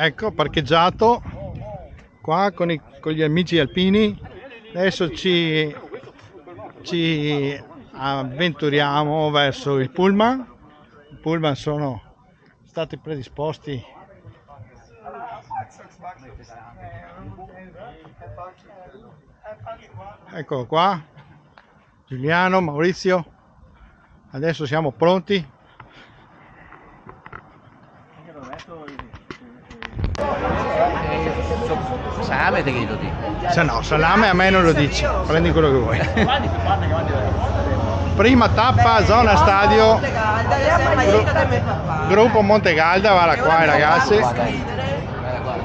Ecco, parcheggiato qua con gli amici alpini. Adesso ci avventuriamo verso il pullman. I pullman sono stati predisposti. Eccolo qua, Giuliano, Maurizio, adesso siamo pronti. Salame te che lo dico? Se no, salame a me non lo dici, prendi quello che vuoi. Prima tappa, zona stadio, gruppo Montegalda, guarda qua i ragazzi.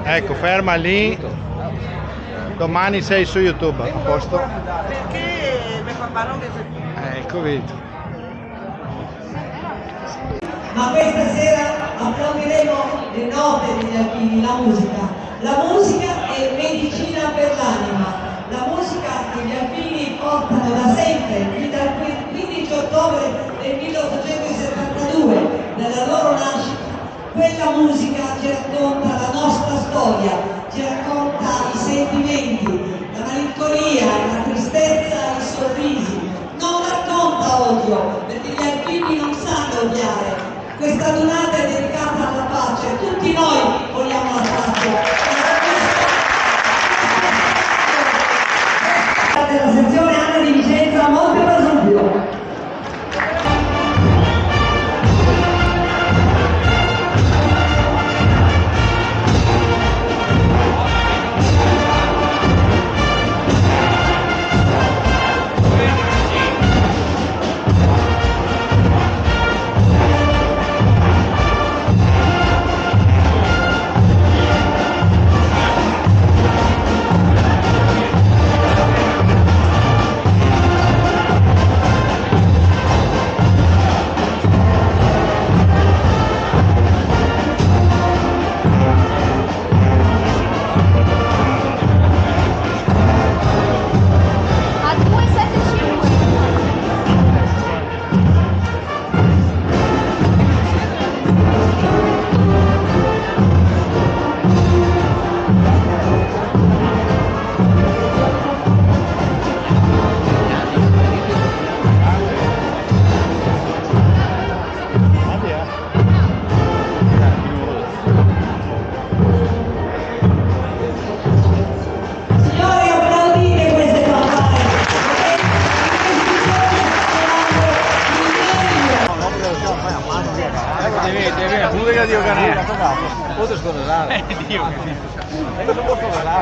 Ecco, ferma lì. Domani sei su YouTube, a posto? Ecco, vedi. Ma questa sera applaudiremo le note degli alpini, la musica. La musica è medicina per l'anima. La musica che gli alpini portano da sempre, fin dal 15 ottobre del 1872, nella loro nascita. Quella musica ci racconta la nostra storia, ci racconta i sentimenti, la malinconia, la tristezza, i sorrisi. Non racconta odio, perché gli alpini non sanno odiare. Questa donata è dedicata alla pace, tutti noi vogliamo la pace. Della sezione Anna di Vicenza, Monte Vesuvio.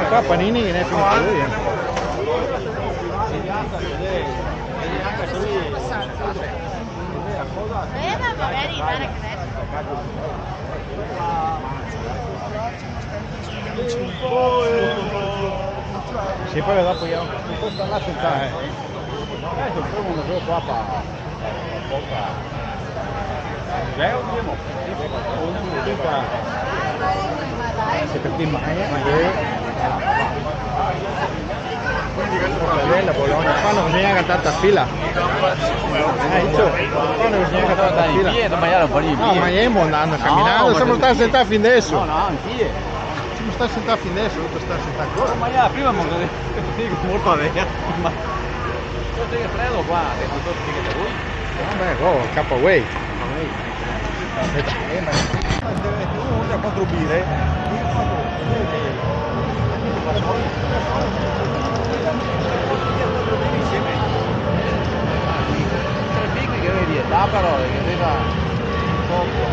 Qua Panini ne è finito lui. Sì, poi dopo io questo là senza adesso trovo uno solo qua seperti bella Bologna, quando bisogna cantare a fila. Quando bisogna cantare a fila. No, ma io andando a camminare, siamo stati sentati fin adesso. No, anch'io. Siamo stati sentati fin adesso, tutto sta sentati ancora. Ma io prima mi dico molto a vecchia. Ma io tengo freddo qua, tutto che da lui. Vabbè, oh, K-Way. Uno da 4 birre. Che vedi, da parole, che veda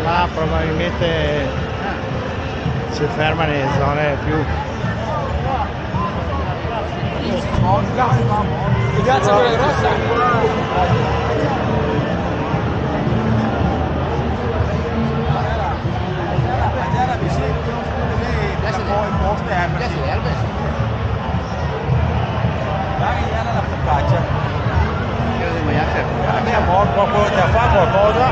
Ma probabilmente si ferma nelle zone più. Piazza quella grossa. Abbiamo qualcosa da fare qualcosa,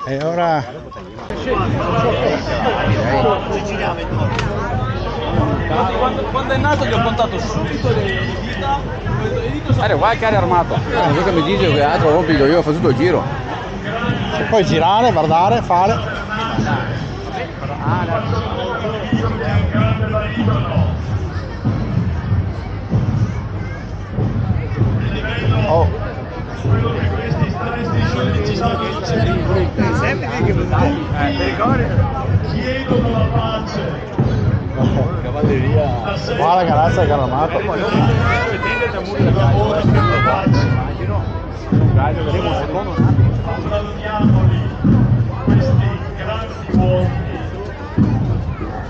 E ora Quando è nato gli ho contato subito le dita. Guarda, qua il carro armato. Quello che mi dice che altro obbligo, io ho fatto tutto il giro. e poi girare, guardare, fare. Oh. Chiedono la pace. Cavalleria. Guarda che razza che hanno armato. Salutiamoli, questi grandi uomini.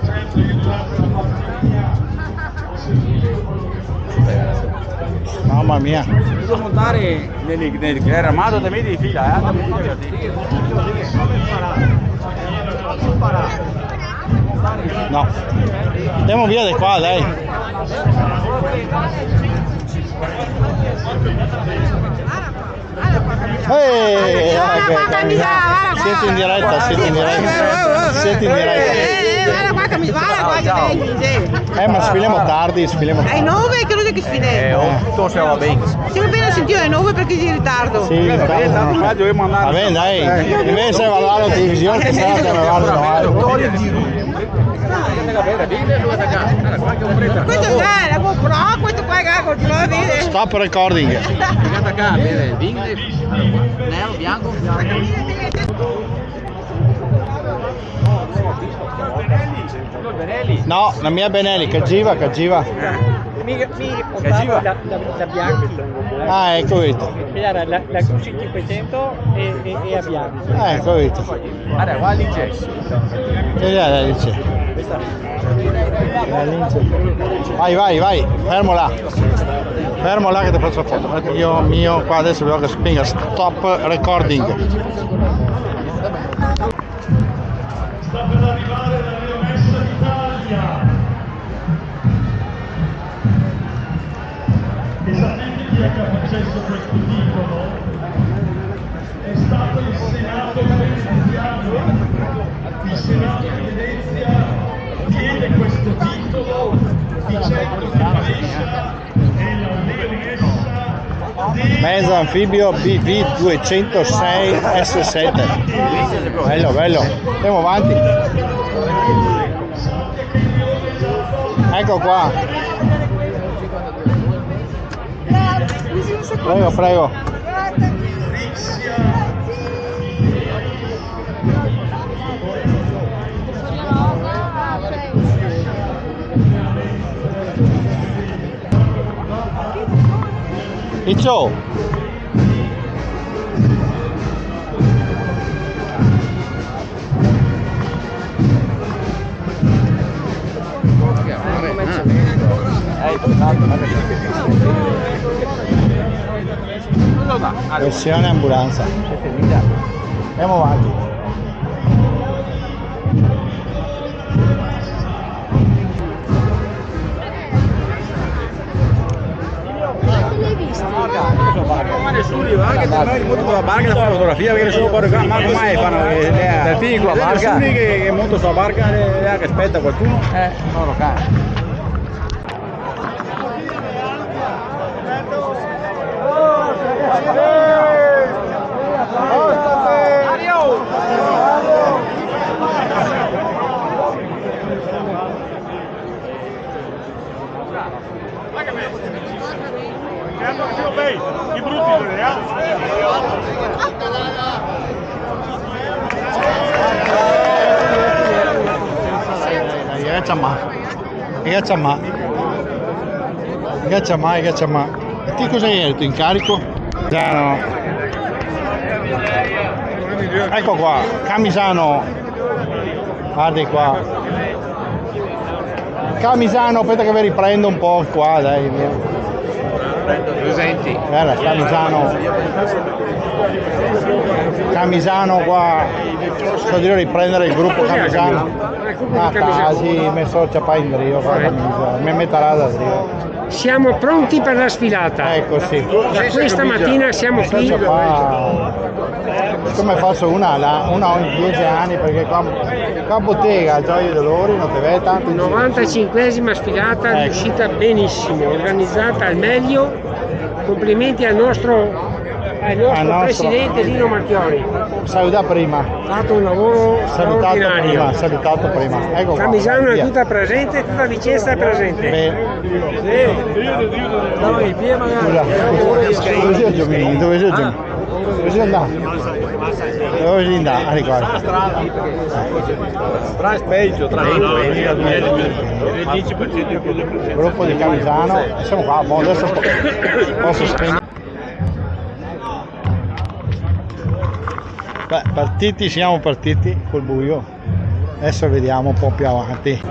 Certo che durante la fattoria ho sentito quello che facevano. Mamma mia. Devo montare nel carro armato da me di fila, No. Andiamo via di qua, dai. Ehi, siete in diretta, siete in diretta. Siete in diretta. Ma sfiliamo tardi, sfiliamo Alle tardi. 9 credo che sfidemo. 8 se va bene. Siamo appena sentito alle 9 perché sei in ritardo. Sì, in ritardo, no. Va bene, dai. Invece va alla televisione che sa che me guardano. Questo è la GoPro, questo qua che continua a vedere. Stop recording. Nero, bianco. Benelli. No, la mia Benelli, Cagiva. Mi portavo da Bianchi, Ah, ecco capito. era la Q500 e a Bianchi. Ecco capito. Guarda, qua lì c'è. Che è Lince? Vai, fermo là. Fermo là che ti faccio la foto. Perché io mio qua adesso vedo che spinga stop recording. Sta per arrivare la riomessa d'Italia. E sapete chi è che ha concesso questo titolo? È stato il Senato veneziano. Il Senato di Venezia diede questo titolo dicendo che Brescia è la leonessa Mezzo anfibio BV206 S7. Bello. Andiamo avanti. Ecco qua. Prego. Iccio. Versione ambulanza. Andiamo avanti. Ma nessuno va che magari monto con la barca da fare la fotografia perché nessuno può ma come fanno del piccola barca nessuno che monta sulla barca che aspetta qualcuno loro cane. i brutti Gacciamà. E ti cosa hai detto? Incarico? Giano. Ecco qua, Camisano. Guardi qua. Camisano, aspetta che vi riprendo un po' qua, dai. Presenti. Guarda, Camisano qua. Sto dire riprendere il gruppo Camisano. Ah, casi, mi so ciapà in drio, mi metterà da drio. Siamo pronti per la sfilata. Ecco sì. Da questa mattina siamo qui. Come faccio una ogni 10 anni perché qua bottega Gioia Dolori non te vede tanto. 95esima sfilata, riuscita benissimo, organizzata al meglio. Complimenti al nostro presidente Lino Marchiori. Saluta prima. Ha fatto un lavoro straordinario. Salutato prima. Ecco qua, Camisano è via. tutta presente, tutta Vicenza è presente. Bene. Dai, via magari. Dove sei Giovanni? Dove sei Giovanni? Dove sei andato? Dove sei andato? Ah, ricorda. Tra è peggio, tra Gruppo di Camisano. Siamo qua, adesso posso spegnere. Beh, siamo partiti col buio, adesso vediamo un po' più avanti.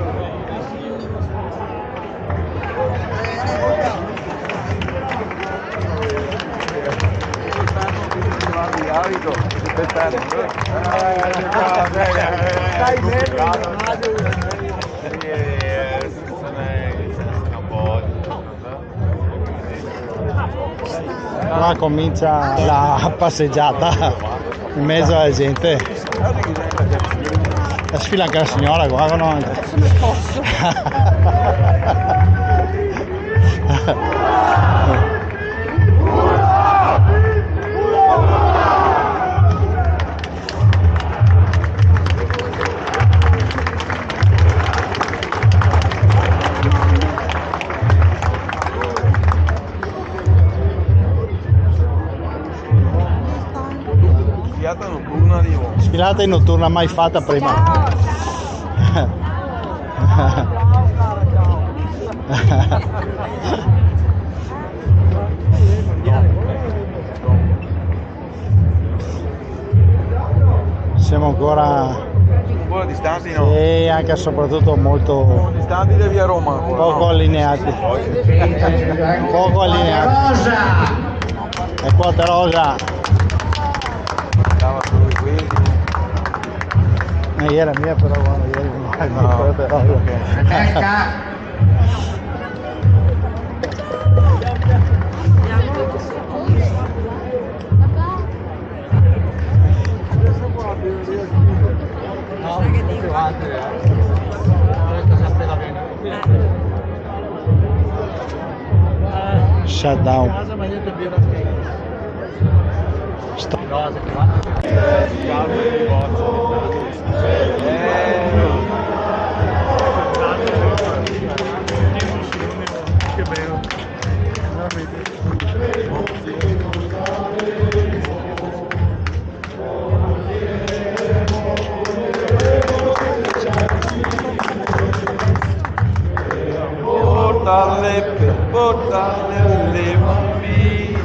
Qua comincia la passeggiata in mezzo alla gente. La sfila anche la signora, guardano anche. Sono sposo. Sfilata notturna mai fatta prima. Siamo ancora un po' distanti, no? e anche e soprattutto molto Distanti da via Roma ancora, poco no? allineati. Poco allineati. E quota rosa. Stava solo qui. Ieri era mia però quando ieri no, però. Shut down. Portale le bambine.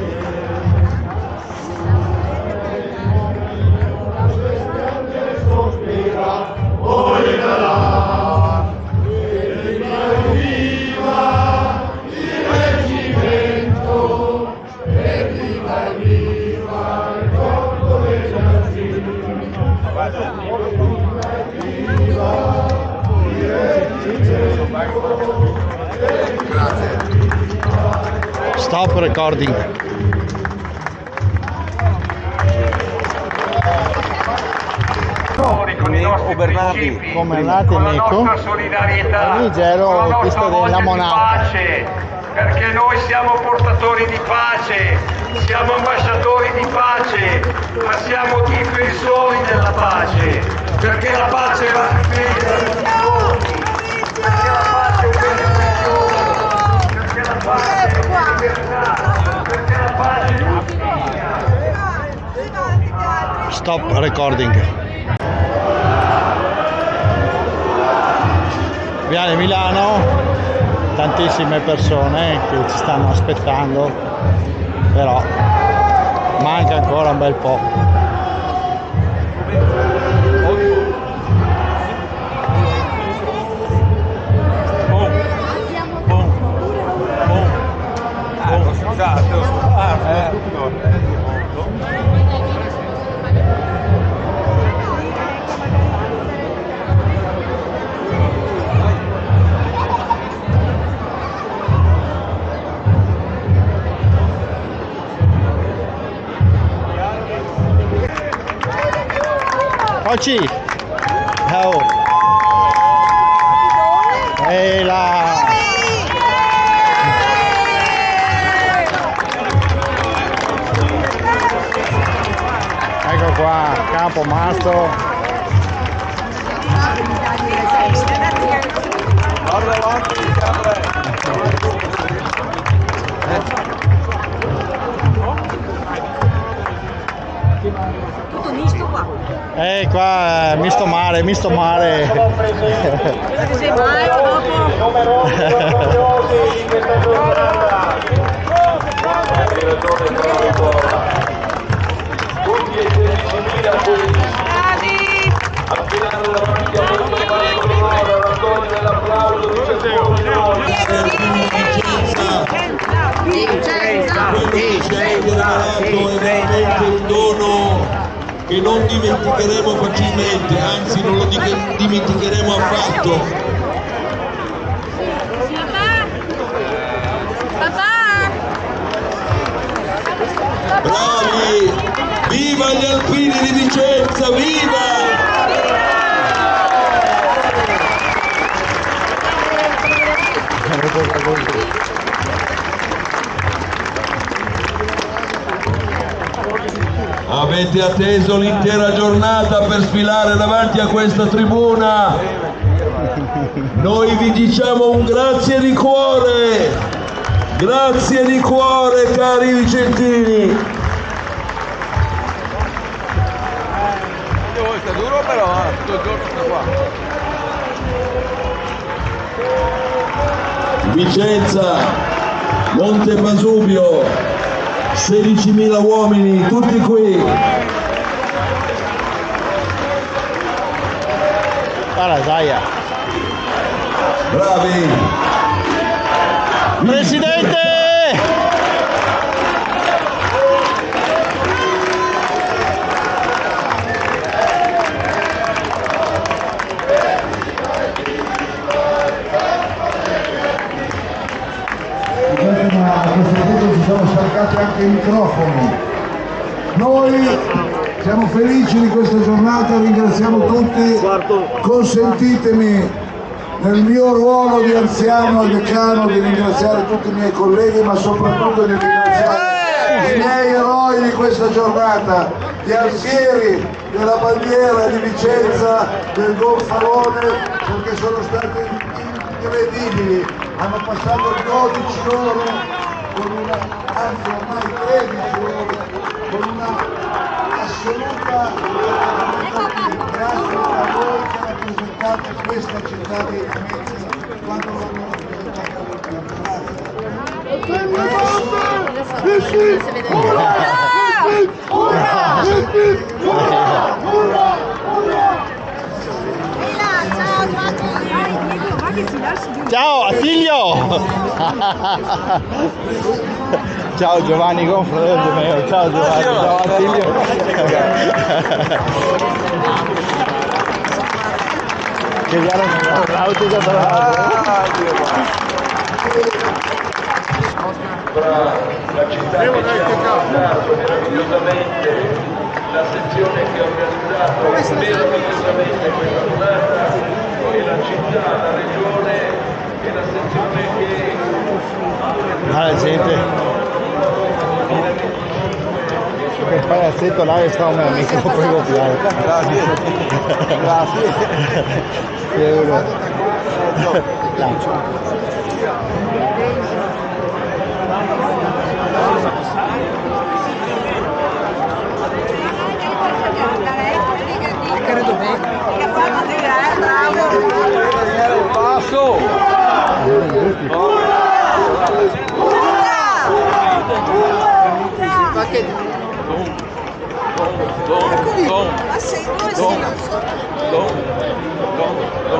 Stop recording. Come andate Nico? Nigero, questo della monarca. Perché noi siamo portatori di pace, siamo ambasciatori di pace, ma siamo difensori della pace, perché la pace va difesa da tutti, perché la pace è un bene prezioso, perché la pace è una libertà, perché la pace è una figlia. Stop recording. Viale Milano, tantissime persone che ci stanno aspettando, però manca ancora un bel po'. Oci! Oh! Ehi là! Ecco qua, Campo Mastro. Guarda avanti, Tutto misto qua. Qua, misto mare, misto mare. Perché sei mai Affidando davanti a questo palco d'onore, raccogliere l'applauso di ciascuno. Quello che ci hai regalato è veramente un dono che non dimenticheremo facilmente, anzi non lo dimenticheremo affatto. Bravi! Viva gli alpini di Vicenza, viva! Avete atteso l'intera giornata per sfilare davanti a questa tribuna. Noi vi diciamo un grazie di cuore cari vicentini. Sta duro però, tutto il giorno sta qua. Vicenza, Monte Pasubio, 16.000 uomini, tutti qui. Guarda, Zaia. Bravi. Presidente! A questo punto si sono staccati anche i microfoni. Noi siamo felici di questa giornata, ringraziamo tutti. Consentitemi nel mio ruolo di anziano e decano di ringraziare tutti i miei colleghi, ma soprattutto di ringraziare i miei eroi di questa giornata, gli alfieri della bandiera di Vicenza, del Gonfalone, perché sono stati incredibili. Hanno passato 12 ore con una, anzi ormai 13 ore, con una assoluta grazie a voi che rappresentate questa città di Venezia quando l'hanno rappresentata Ciao Attilio! Ciao Giovanni Gonfalone mio, ciao Giovanni, ciao Attilio! Che viene l'autica per La città che ci ha portato meravigliosamente, la sezione che ha organizzato meravigliosamente questa giornata, e la città, la regione e la sezione che la gente che palazzetto là che sta un mio amico, lo puoi copiare. Grazie. Euro. Lancio. Passo!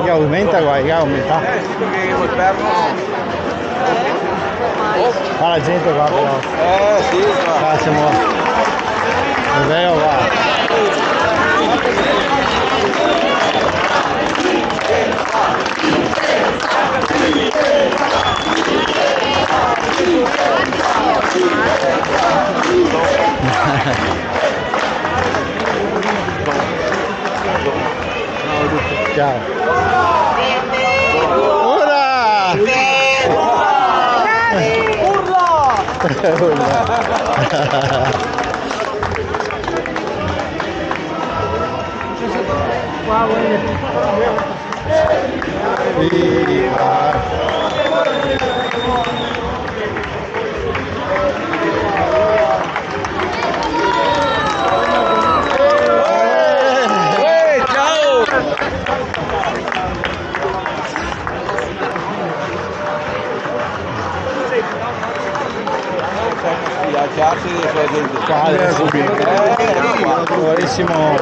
Che aumenta qua, che aumenta. Qua la gente qua però. Sì, Qua siamo. È vero qua. ciao. Urla! Vorrissimo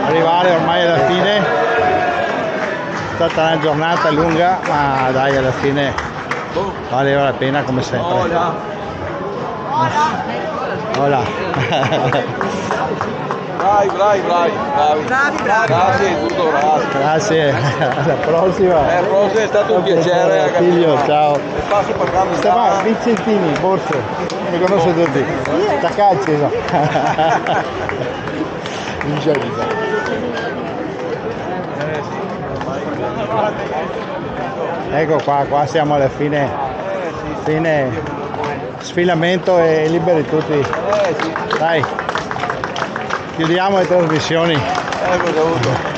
arrivare ormai alla fine, è stata una giornata lunga, ma dai, alla fine valeva la pena come sempre. Hola. Bravi. Grazie, tutto grazie. Grazie, alla prossima. La prossima è stato un piacere. Figlio, ciao. E passo per quando Stava Vincentini, borse, mi conosco tutti. Taccacci, no? Ecco qua siamo alla fine, sfilamento e liberi tutti. Dai, chiudiamo le trasmissioni. Cosa ho avuto?